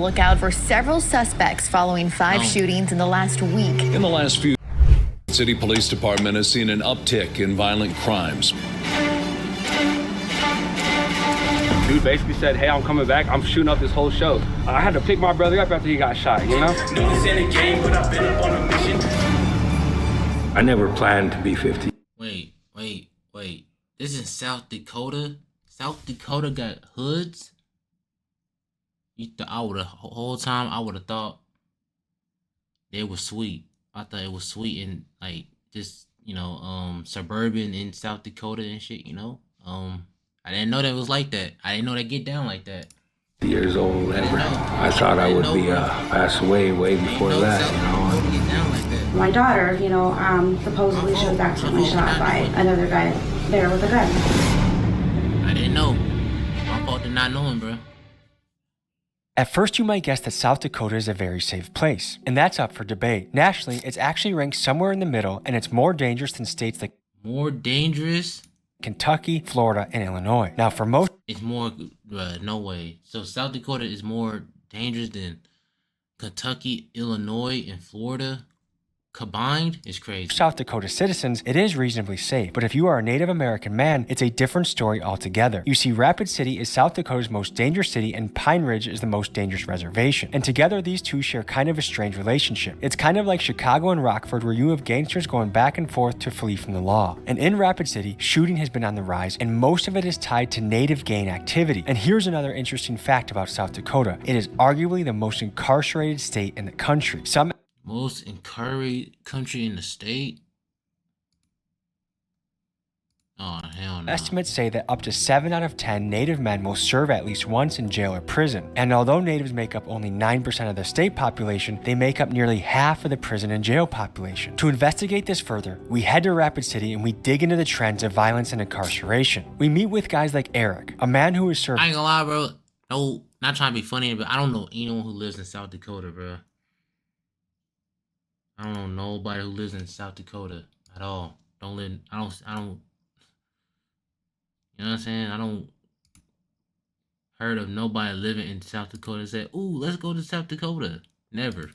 lookout for several suspects following 5 shootings in the last week. In the last few, the city police department has seen an uptick in violent crimes. Dude basically said, hey, I'm coming back. I'm shooting up this whole show. I had to pick my brother up after he got shot, you know? I never planned to be 50. Wait. This is South Dakota? South Dakota got hoods? The whole time I would have thought they were sweet. I thought it was sweet and like just, suburban in South Dakota and shit, I didn't know that it was like that. I didn't know they get down like that. Years old ever. I thought I would be passed away way before that, Get down like that. My daughter, supposedly she was accidentally shot by another guy there with a gun. I didn't know. My fault to not knowing, bro. At first, you might guess that South Dakota is a very safe place, and that's up for debate. Nationally, it's actually ranked somewhere in the middle, and it's more dangerous than states like more dangerous? Kentucky, Florida, and Illinois. Now, for most, it's more, no way. So South Dakota is more dangerous than Kentucky, Illinois, and Florida combined? Is crazy. South Dakota citizens, it is reasonably safe. But if you are a Native American man, it's a different story altogether. You see, Rapid City is South Dakota's most dangerous city, and Pine Ridge is the most dangerous reservation. And together, these two share kind of a strange relationship. It's kind of like Chicago and Rockford, where you have gangsters going back and forth to flee from the law. And in Rapid City, shooting has been on the rise, and most of it is tied to Native gang activity. And here's another interesting fact about South Dakota. It is arguably the most incarcerated state in the country. Most incarcerated country in the state? Oh, hell no. Estimates say that up to 7 out of 10 Native men will serve at least once in jail or prison. And although Natives make up only 9% of the state population, they make up nearly half of the prison and jail population. To investigate this further, we head to Rapid City and we dig into the trends of violence and incarceration. We meet with guys like Eric, a man who has served— I ain't gonna lie, bro. No, not trying to be funny, but I don't know anyone who lives in South Dakota, bro. I don't know nobody who lives in South Dakota at all. I don't, you know what I'm saying? I don't heard of nobody living in South Dakota and said, ooh, let's go to South Dakota. Never.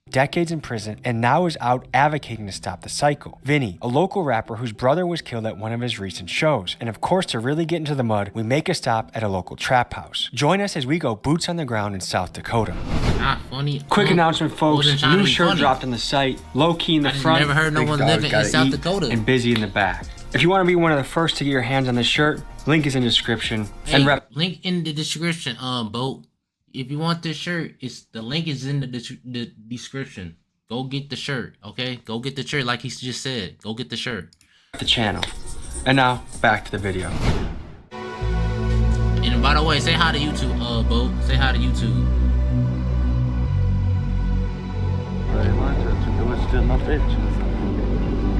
Decades in prison and now is out advocating to stop the cycle. Vinny, a local rapper whose brother was killed at one of his recent shows. And of course, to really get into the mud, we make a stop at a local trap house. Join us as we go boots on the ground in South Dakota. Not funny. Quick announcement, folks. New shirt dropped on the site. Low key in the front. Never heard no one living in South Dakota. And busy in the back. If you want to be one of the first to get your hands on this shirt, link is in the description. Hey, link in the description, Boat. If you want this shirt, the link is in the description. Go get the shirt, okay? Go get the shirt like he just said. Go get the shirt. The channel. And now, back to the video. And by the way, say hi to YouTube, Boat. Say hi to YouTube.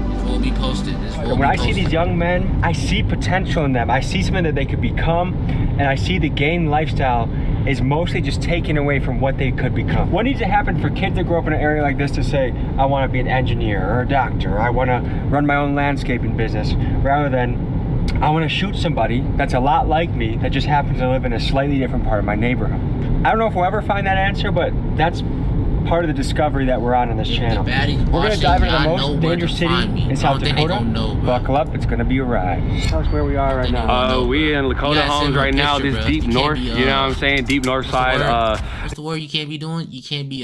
This will be posted. When I see these young men, I see potential in them. I see something that they could become, and I see the gang lifestyle is mostly just taken away from what they could become. What needs to happen for kids that grow up in an area like this to say, I want to be an engineer or a doctor, or I want to run my own landscaping business, rather than I want to shoot somebody that's a lot like me that just happens to live in a slightly different part of my neighborhood? I don't know if we'll ever find that answer, but that's part of the discovery that we're on this channel. We're going to dive into the most dangerous city in South Dakota. Buckle up, it's going to be a ride. Tell us where we are right now. We in Dakota Homes right now, this deep north, you know what I'm saying? Deep north side. What's the word you can't be doing? You can't be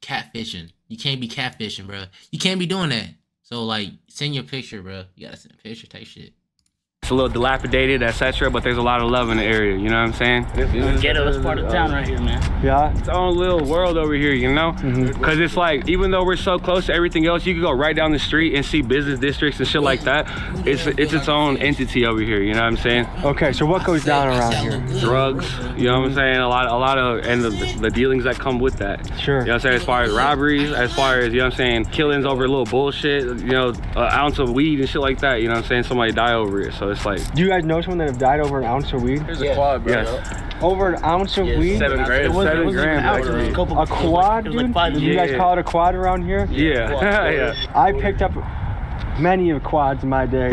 catfishing. You can't be catfishing, bro. You can't be doing that. So like, send your picture, bro. You gotta send a picture, type shit. It's a little dilapidated, etc., but there's a lot of love in the area, you know what I'm saying? Ghetto, this part of town right here, man. Yeah. It's our own little world over here, you know? Because it's like, even though we're so close to everything else, you can go right down the street and see business districts and shit like that. It's its own entity over here, you know what I'm saying? Okay, so what goes down around here? Drugs, you know what I'm saying? A lot of, and the dealings that come with that. Sure. You know what I'm saying? As far as robberies, as far as, you know what I'm saying, killings over a little bullshit, you know, an ounce of weed and shit like that, you know what I'm saying? Somebody die over it, so it's like. Do you guys know someone that have died over an ounce of weed? Here's a quad, bro. Yes. Over an ounce of weed? 7 grams. 7 grams. A quad, dude? Like Do you guys call it a quad around here? Yeah. Yeah. I picked up many of quads in my day.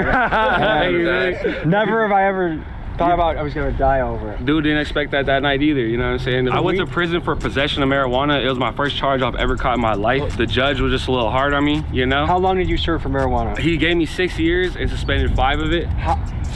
Never have I ever Thought about I was gonna die over it. Dude didn't expect that night either, you know what I'm saying? I went to prison for possession of marijuana. It was my first charge I've ever caught in my life. The judge was just a little hard on me, you know? How long did you serve for marijuana? He gave me 6 years and suspended 5 of it.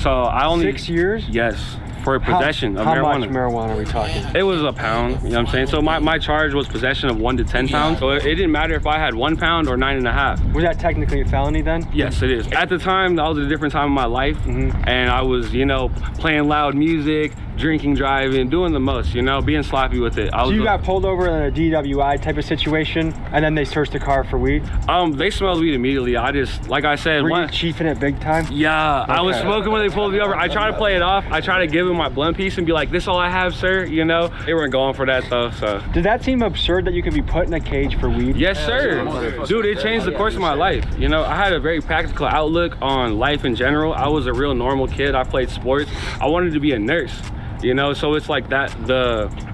So I only... 6 years? Yes. For possession of marijuana. How much marijuana are we talking? It was a pound, you know what I'm saying? So my charge was possession of 1 to 10 pounds. So it didn't matter if I had 1 pound or 9.5. Was that technically a felony then? Yes, it is. At the time, that was a different time in my life. And I was, you know, playing loud music, drinking, driving, doing the most, you know, being sloppy with it. So you got pulled over in a DWI type of situation, and then they searched the car for weed? They smelled weed immediately. I just, like I said, were you chiefing it big time? Yeah, okay. I was smoking when they pulled me over. I try to play it off. I try to give them my blunt piece and be like, this all I have, sir, you know? They weren't going for that though, so. Did that seem absurd that you could be put in a cage for weed? Yes, sir. Dude, it changed the course of my life. You know, I had a very practical outlook on life in general. I was a real normal kid. I played sports. I wanted to be a nurse. You know, so it's like that,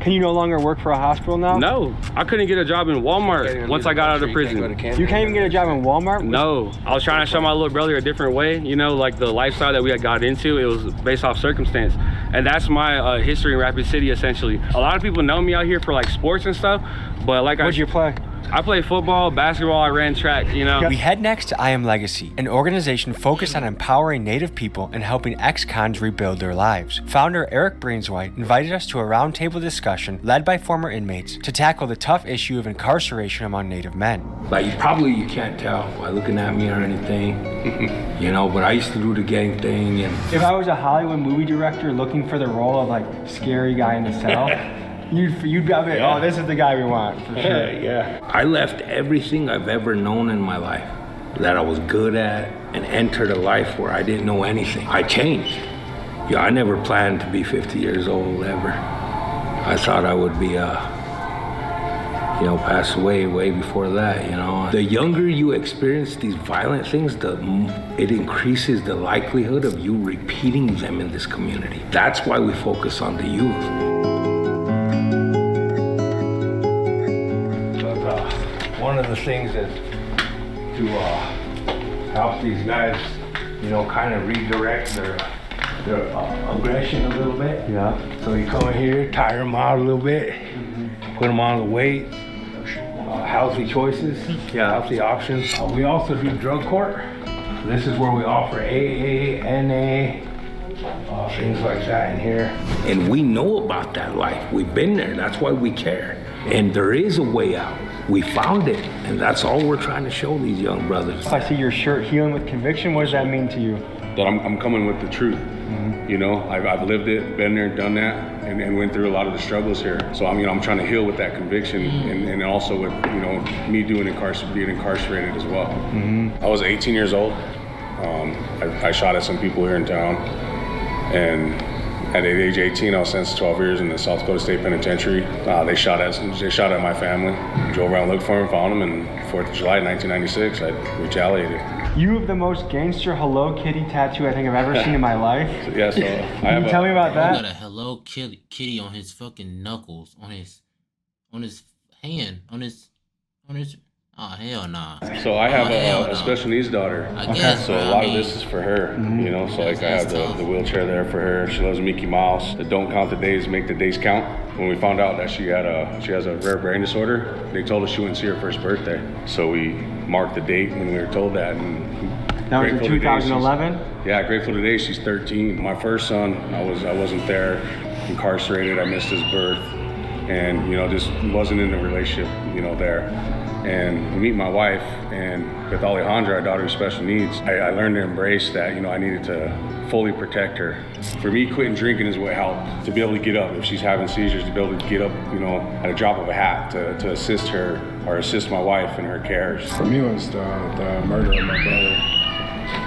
Can you no longer work for a hospital now? No, I couldn't get a job in Walmart once I got out of prison. You can't even get a job in Walmart? No, I was trying to show my little brother a different way, you know, like the lifestyle that we had got into, it was based off circumstance. And that's my history in Rapid City, essentially. A lot of people know me out here for like sports and stuff, but like What'd you play? I played football, basketball, I ran track, you know. We head next to I Am Legacy, an organization focused on empowering Native people and helping ex-cons rebuild their lives. Founder Eric Brainswhite invited us to a roundtable discussion led by former inmates to tackle the tough issue of incarceration among Native men. Like, you can't tell by looking at me or anything, you know, but I used to do the gang thing. And if I was a Hollywood movie director looking for the role of like scary guy in the cell, You'd be like, oh, this is the guy we want, for sure. Yeah. I left everything I've ever known in my life that I was good at and entered a life where I didn't know anything. I changed. Yeah, I never planned to be 50 years old, ever. I thought I would be, pass away way before that, you know. The younger you experience these violent things, it increases the likelihood of you repeating them in this community. That's why we focus on the youth. One of the things is to help these guys, you know, kind of redirect their aggression a little bit. Yeah. So you come in here, tire them out a little bit, put them on the weight, healthy choices, healthy options. We also do drug court. This is where we offer AA, NA, things like that in here. And we know about that life. We've been there. That's why we care. And there is a way out. We found it, and that's all we're trying to show these young brothers. I see your shirt, Healing with Conviction. What does that mean to you? That I'm coming with the truth. You know, I've lived it, been there, done that, and went through a lot of the struggles here. So I'm trying to heal with that conviction, and also with, you know, me being incarcerated as well. I was 18 years old. I shot at some people here in town, and at age 18, I was sentenced to 12 years in the South Dakota State Penitentiary. They shot at my family. Drove around, looked for them, found them, and 4th of July, 1996, I retaliated. You have the most gangster Hello Kitty tattoo I think I've ever seen in my life. Yeah, so Can you tell me about that? He got a Hello Kitty on his fucking knuckles, on his hand, on his. Oh, hell nah. So I have a special needs daughter. I guess, so a lot of this is for her, you know. So like I have the wheelchair there for her. She loves Mickey Mouse. The don't count the days, make the days count. When we found out that she has a rare brain disorder, they told us she wouldn't see her first birthday. So we marked the date when we were told that. And that was in 2011? Yeah, grateful today she's 13. My first son, I wasn't there, incarcerated. I missed his birth, and you know just wasn't in the relationship, you know, there. And we meet my wife, and with Alejandra, our daughter with special needs, I learned to embrace that, you know, I needed to fully protect her. For me, quitting drinking is what helped, to be able to get up. If she's having seizures, to be able to get up, you know, at a drop of a hat, to assist her or assist my wife in her cares. For me, it was the murder of my brother.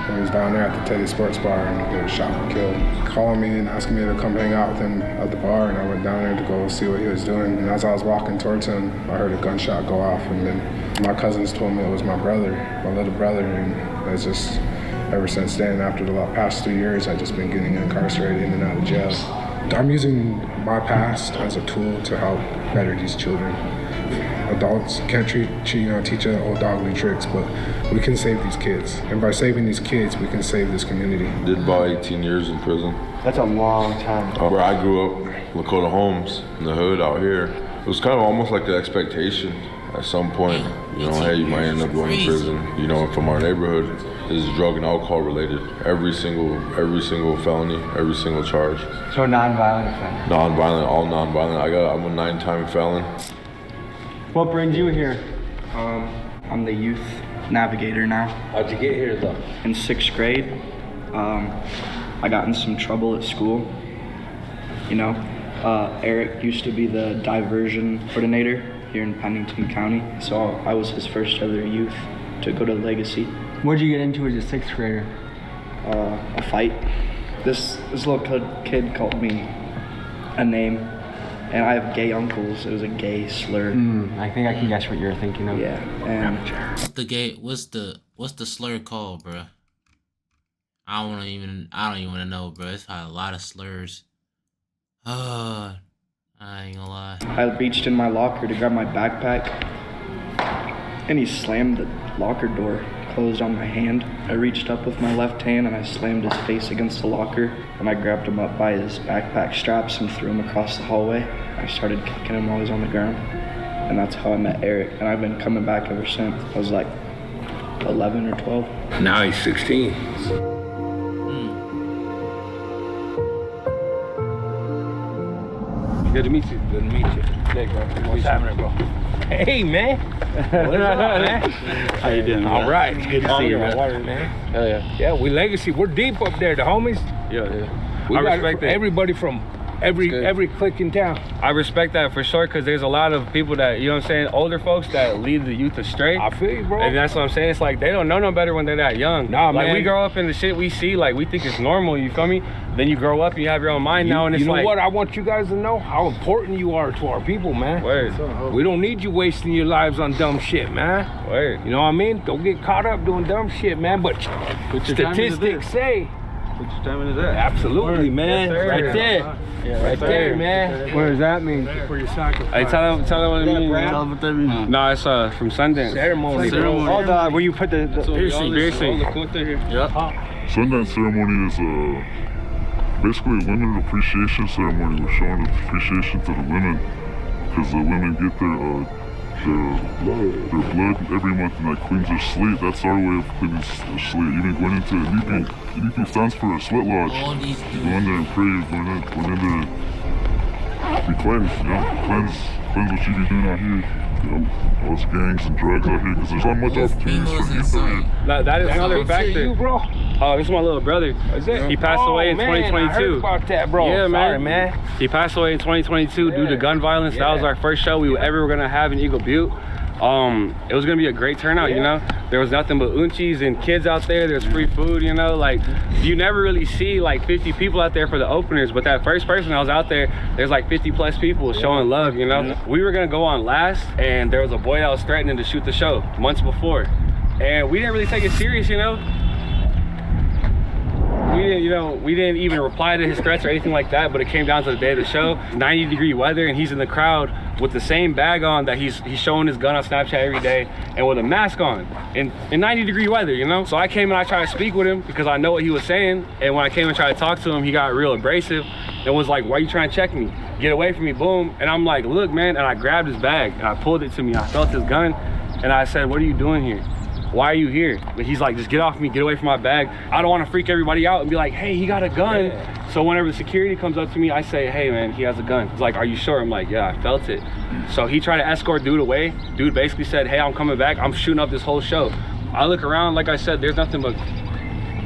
He was down there at the Teddy Sports Bar and he was shot and killed. Calling me and asking me to come hang out with him at the bar, and I went down there to go see what he was doing. And as I was walking towards him, I heard a gunshot go off, and then my cousins told me it was my brother, my little brother, and it's just, ever since then, after the past 3 years, I've just been getting incarcerated in and out of jail. I'm using my past as a tool to help better these children. Adults can't teach an old dog new tricks, but we can save these kids. And by saving these kids, we can save this community. Did about 18 years in prison. That's a long time. Where I grew up, Dakota Homes, in the hood out here, it was kind of almost like an expectation at some point. You know, hey, you might end up going to prison. You know, from our neighborhood, is drug and alcohol related. Every single felony, every single charge. So non-violent offense? Non-violent, all non-violent. I'm a 9-time felon. What brings you here? I'm the youth navigator now. How'd you get here though? In 6th grade, I got in some trouble at school. You know, Eric used to be the diversion coordinator here in Pennington County, so I was his first ever youth to go to Legacy. What did you get into as a 6th grader? A fight. This little kid called me a name, and I have gay uncles. It was a gay slur. I think I can guess what you're thinking of. Yeah. And what's the slur called, bro? I don't even want to know, bro. It's probably a lot of slurs. I ain't gonna lie. I reached in my locker to grab my backpack, and he slammed the locker door closed on my hand. I reached up with my left hand and I slammed his face against the locker, and I grabbed him up by his backpack straps and threw him across the hallway. I started kicking him while he was on the ground, and that's how I met Eric, and I've been coming back ever since. I was like 11 or 12. Now he's 16. Good to meet you. Good to meet you. Hey, bro. What's happening, bro? Hey, man. What's up, man? How you doing? All right. It's good to see you, man. Hell yeah. Yeah, we Legacy. We're deep up there, the homies. Yeah. We I got respect that. Everybody from every clique in town. I respect that for sure, because there's a lot of people that, you know what I'm saying, older folks that lead the youth astray. I feel you, bro. And that's what I'm saying. It's like they don't know no better when they're that young. Nah, like, man. we grow up in the shit we see, like we think it's normal, you feel me? Then you grow up and you have your own mind now, and it's you know like, what? I want you guys to know how important you are to our people, man. Word. We don't need you wasting your lives on dumb shit, man. Word. You know what I mean? Don't get caught up doing dumb shit, man. But statistics say. Put your time into that. Absolutely, Word. man. Yes, Right there. Yeah, right there, man. What does that mean? For your sacrifice. Hey, tell them what it means. Tell them what that means. No, it's from Sundance. Ceremony. Oh, where you put the Piercing. Yep. Sundance ceremony is basically a women appreciation ceremony. We're showing appreciation to the women because the women get their blood every month, and that cleans their slate. That's our way of cleaning their slate. Even going into NEP stands for a sweat lodge. You go in there and pray. Going in there to be cleansed, you know, cleanse what you be doing out here. You know, all this gangs and drugs out here, because there's not much opportunities for youth out here. That is another factor. You, bro. Oh, this is my little brother. He passed away in 2022. I heard about that, bro. Yeah, Sorry, man. He passed away in 2022 due to gun violence. That was our first show we ever were gonna have in Eagle Butte. It was gonna be a great turnout, you know. There was nothing but unchies and kids out there. There's free food, you know. Like, you never really see like 50 people out there for the openers, but that first person that was out there, there's like 50 plus people showing love, you know. We were gonna go on last, and there was a boy that was threatening to shoot the show months before, and we didn't really take it serious, you know. We didn't even reply to his threats or anything like that, but it came down to the day of the show, 90-degree weather, and he's in the crowd with the same bag on that he's showing his gun on Snapchat every day, and with a mask on in 90-degree weather, you know. So I came and I tried to speak with him because I know what he was saying, and when I came and tried to talk to him, he got real abrasive and was like, "Why are you trying to check me? Get away from me," boom. And I'm like, "Look, man," and I grabbed his bag and I pulled it to me. I felt his gun and I said, "What are you doing here? Why are you here?" But he's like, "Just get off me, get away from my bag." I don't want to freak everybody out and be like, "Hey, he got a gun." Yeah. So whenever the security comes up to me, I say, "Hey man, he has a gun." He's like, "Are you sure?" I'm like, "Yeah, I felt it." So he tried to escort dude away. Dude basically said, "Hey, I'm coming back. I'm shooting up this whole show." I look around, like I said, there's nothing but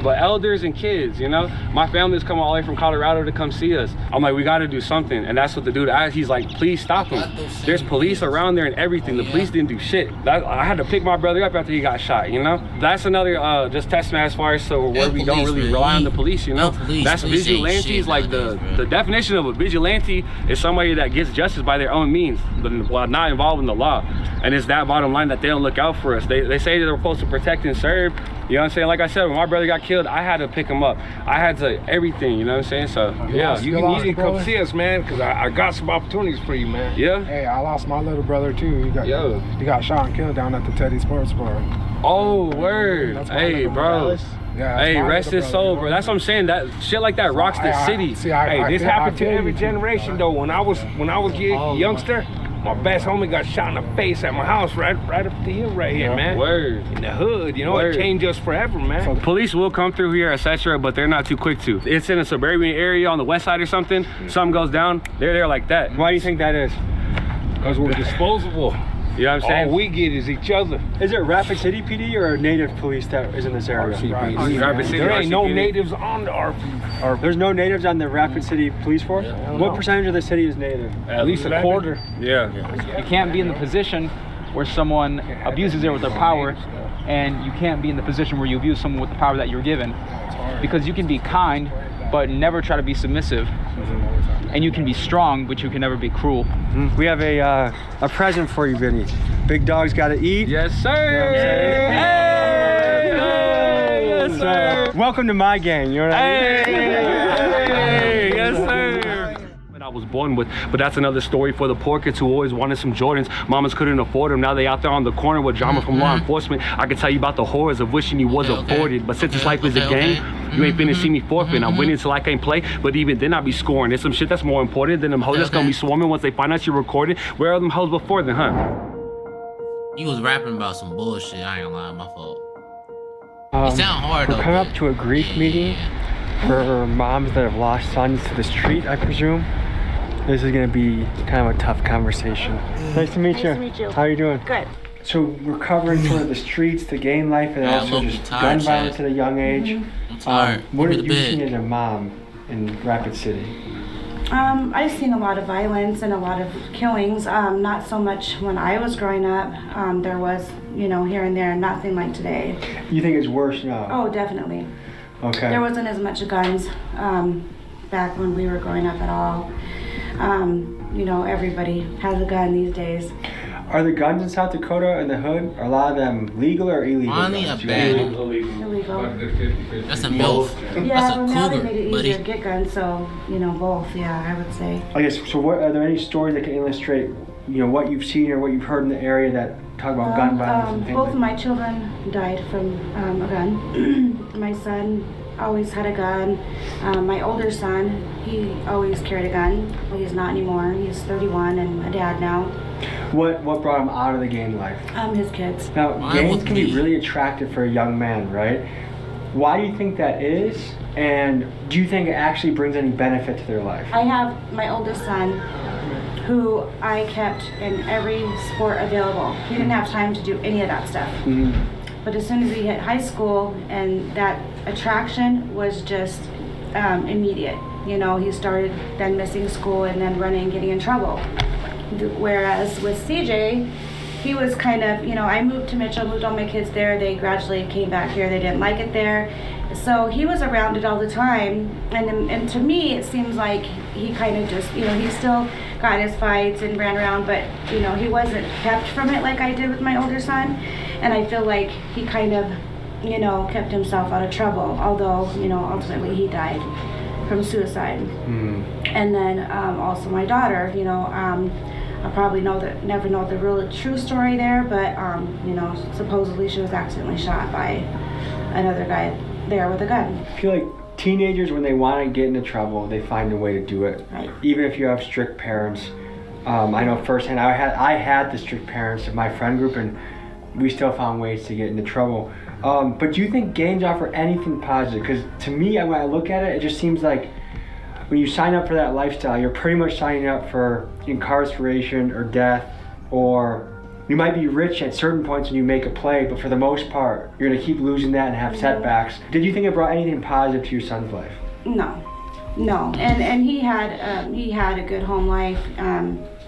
elders and kids, you know. My family's come all the way from Colorado to come see us. I'm like, we got to do something, and that's what the dude asked. He's like, "Please stop him. There's police around there and everything." The police didn't do shit. I had to pick my brother up after he got shot, you know. That's another just testament as far as where we don't really rely on the police, you know. That's vigilantes. Like the definition of a vigilante is somebody that gets justice by their own means, but while not involved in the law. And it's that bottom line that they don't look out for us. They say they're supposed to protect and serve. You know what I'm saying? Like I said, when my brother got killed, killed, I had to pick him up. I had to everything, you know what I'm saying? So yeah, you need to come see us, man, because I got some opportunities for you, man. Yeah. Hey, I lost my little brother too. He got shot and killed down at the Teddy Sports Bar. Oh, word. Hey, bro. Yeah, hey, rest his soul, bro. That's what I'm saying. That shit like that rocks the city. This happened to every generation though. When I was a youngster, my best homie got shot in the face at my house right up the hill right here, man. Word. In the hood, you know, it changed us forever, man. So police will come through here, etc., but they're not too quick to. It's in a suburban area on the west side or something. Something goes down, they're there like that. Why do you think that is? Because we're disposable. You know what I'm saying? All we get is each other. Is it Rapid City PD or native police that is in this area? Rapid City. There ain't no natives on the RP. There's no natives on the Rapid City Police Force? What percentage of the city is native? At least a quarter. Yeah. You can't be in the position where someone abuses it with their power, and you can't be in the position where you abuse someone with the power that you're given. Because you can be kind, but never try to be submissive. And you can be strong, but you can never be cruel. We have a present for you, Vinny. Big dog's got to eat. Yes, sir. Hey, yes, sir. Welcome to my gang. You know what I mean? Hey, yes, sir. I was born with, but that's another story for the poor kids who always wanted some Jordans. Mamas couldn't afford them. Now they out there on the corner with drama from law enforcement. I can tell you about the horrors of wishing you was aborted. But since this life is a game, you ain't finna see me forfeit. I'm winning till I can't play, but even then I be scoring. There's some shit that's more important than them hoes that's gonna be swarming once they find out you're recorded. Where are them hoes before then, huh? You was rapping about some bullshit. I ain't gonna lie, my fault. It sound hard though. We're coming up to a grief meeting for moms that have lost sons to the street, I presume. This is gonna be kind of a tough conversation. Nice to meet you. Nice to meet you. How are you doing? Good. So we're covering sort of the streets, the gang life, and also just gun violence at a young age. I'm tired. What have you seen as a mom in Rapid City? I've seen a lot of violence and a lot of killings. Not so much when I was growing up. There was, you know, here and there, nothing like today. You think it's worse now? Oh, definitely. Okay. There wasn't as much guns back when we were growing up at all. You know, everybody has a gun these days. Are the guns in South Dakota in the hood, are a lot of them legal or illegal? Illegal. That's a MILF. Yeah, That's a well, now they cougar, made it easier to get guns, so, you know, both, yeah, I would say. I guess, so what, are there any stories that can illustrate, you know, what you've seen or what you've heard in the area that talk about gun violence and things both like of my children died from a gun. My son always had a gun. My older son, he always carried a gun. He's not anymore. He's 31 and a dad now. What brought him out of the gang life? His kids. Now, gangs can be really attractive for a young man, right? Why do you think that is? And do you think it actually brings any benefit to their life? I have my oldest son who I kept in every sport available. He didn't have time to do any of that stuff. But as soon as he hit high school, and that attraction was just immediate. You know, he started then missing school and then running and getting in trouble. Whereas with CJ, he was kind of, you know, I moved to Mitchell, moved all my kids there. They gradually came back here. They didn't like it there. So he was around it all the time. And to me, it seems like he kind of just, you know, he still got his fights and ran around, but, you know, he wasn't kept from it like I did with my older son. And I feel like he kind of, you know, kept himself out of trouble, although, you know, ultimately he died from suicide. And then also my daughter, you know, I probably never know the real true story there, but you know, supposedly she was accidentally shot by another guy there with a gun. I feel like teenagers, when they want to get into trouble, they find a way to do it. Right. Even if you have strict parents. I know firsthand, I had the strict parents of my friend group, and we still found ways to get into trouble. But do you think gangs offer anything positive? Because to me, when I look at it, it just seems like when you sign up for that lifestyle, you're pretty much signing up for incarceration or death, or you might be rich at certain points when you make a play, but for the most part, you're gonna keep losing that and have setbacks. Did you think it brought anything positive to your son's life? No. And he had a good home life.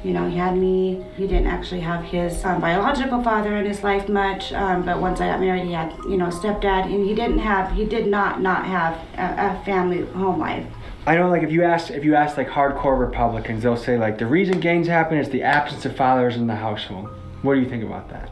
You know, he had me. He didn't actually have his biological father in his life much, but once I got married, he had, you know, a stepdad, and he did not have a family home life. I know, like, if you ask like hardcore Republicans, they'll say like the reason gangs happen is the absence of fathers in the household. What do you think about that?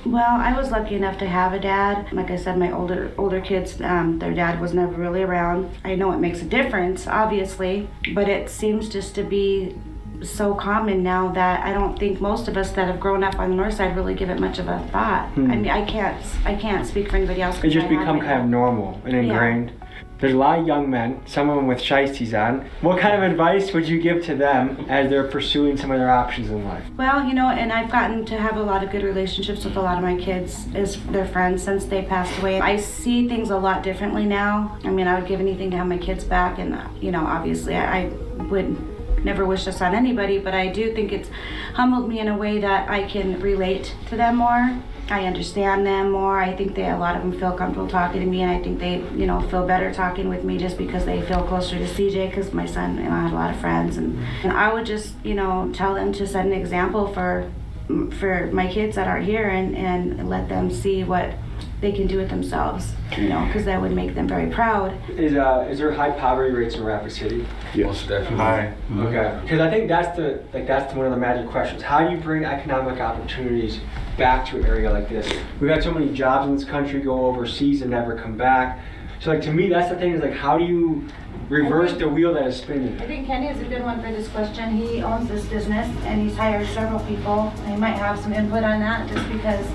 Well, I was lucky enough to have a dad. Like I said, my older kids, their dad was never really around. I know it makes a difference, obviously, but it seems just to be so common now that I don't think most of us that have grown up on the north side really give it much of a thought. I mean, I can't speak for anybody else. It's just become kind of normal and ingrained. Yeah. There's a lot of young men, some of them with shiesties on. What kind of advice would you give to them as they're pursuing some of their options in life? Well, you know, and I've gotten to have a lot of good relationships with a lot of my kids as their friends since they passed away. I see things a lot differently now. I mean, I would give anything to have my kids back, and, you know, obviously I would never wish this on anybody, but I do think it's humbled me in a way that I can relate to them more. I understand them more. I think a lot of them feel comfortable talking to me, and I think they, you know, feel better talking with me just because they feel closer to CJ, because my son, you know, I had a lot of friends, and I would just, you know, tell them to set an example for my kids that are here, and let them see what they can do with themselves, you know, because that would make them very proud. Is there high poverty rates in Rapid City? Yes, definitely. High. Okay. Because I think that's one of the magic questions. How do you bring economic opportunities back to an area like this? We've had so many jobs in this country go overseas and never come back. So, like, to me, that's the thing, is like, how do you reverse the wheel that is spinning? I think Kenny is a good one for this question. He owns this business, and he's hired several people. He might have some input on that, just because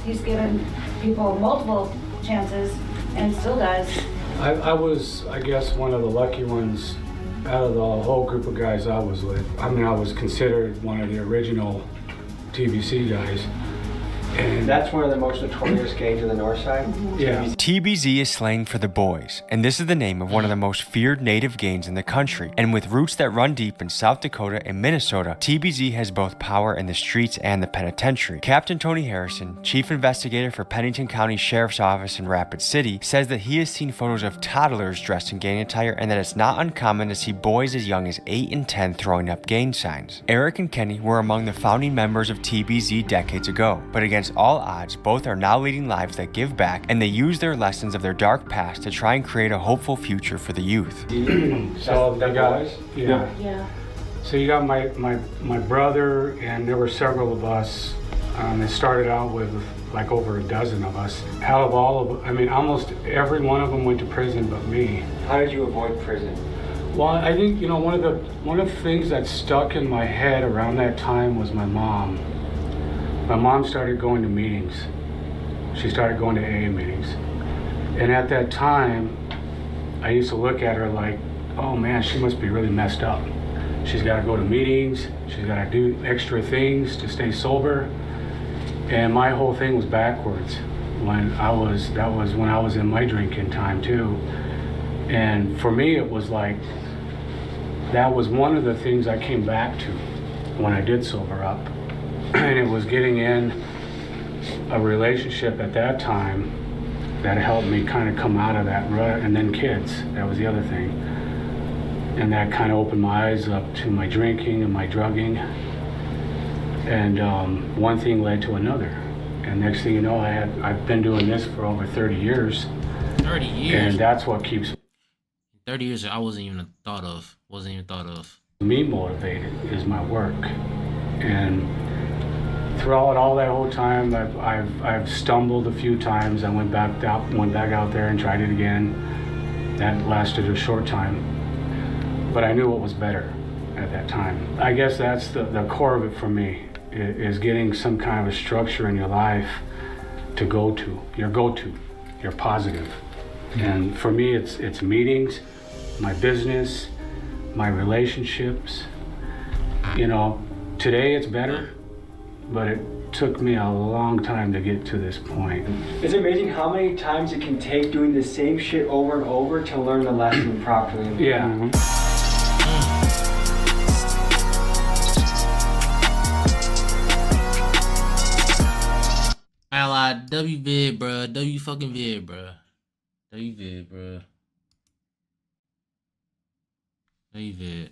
he's given people multiple chances and still does. I was, I guess, one of the lucky ones out of the whole group of guys I was with. I mean, I was considered one of the original TBC guys. And that's one of the most notorious gangs in the north side? Yeah. TBZ is slang for the boys, and this is the name of one of the most feared native gangs in the country. And with roots that run deep in South Dakota and Minnesota, TBZ has both power in the streets and the penitentiary. Captain Tony Harrison, chief investigator for Pennington County Sheriff's Office in Rapid City, says that he has seen photos of toddlers dressed in gang attire, and that it's not uncommon to see boys as young as 8 and 10 throwing up gang signs. Eric and Kenny were among the founding members of TBZ decades ago, but against all odds, both are now leading lives that give back, and they use their lessons of their dark past to try and create a hopeful future for the youth. So they got, yeah. So you got my brother, and there were several of us. It started out with like over a dozen of us. Out of all of, I mean, almost every one of them went to prison but me. How did you avoid prison? Well, I think, you know, one of the things that stuck in my head around that time was my mom. My mom started going to meetings. She started going to AA meetings. And at that time, I used to look at her like, oh man, she must be really messed up. She's got to go to meetings. She's got to do extra things to stay sober. And my whole thing was backwards. That was when I was in my drinking time too. And for me, it was like, that was one of the things I came back to when I did sober up. And it was getting in a relationship at that time that helped me kind of come out of that rut. And then kids, that was the other thing. And that kind of opened my eyes up to my drinking and my drugging. And one thing led to another. And next thing you know, I've been doing this for over 30 years. 30 years? And that's what keeps 30 years I wasn't even thought of. Me motivated is my work. And throughout all that whole time, I've stumbled a few times. I went back out there and tried it again. That lasted a short time, but I knew what was better at that time. I guess that's the core of it for me, is getting some kind of a structure in your life to go to, your positive. And for me, it's meetings, my business, my relationships. You know, today it's better, but it took me a long time to get to this point. It's amazing how many times it can take doing the same shit over and over to learn the lesson properly. Yeah. I lied. W vid, bruh. W fucking vid, bruh. W vid, bruh. W vid.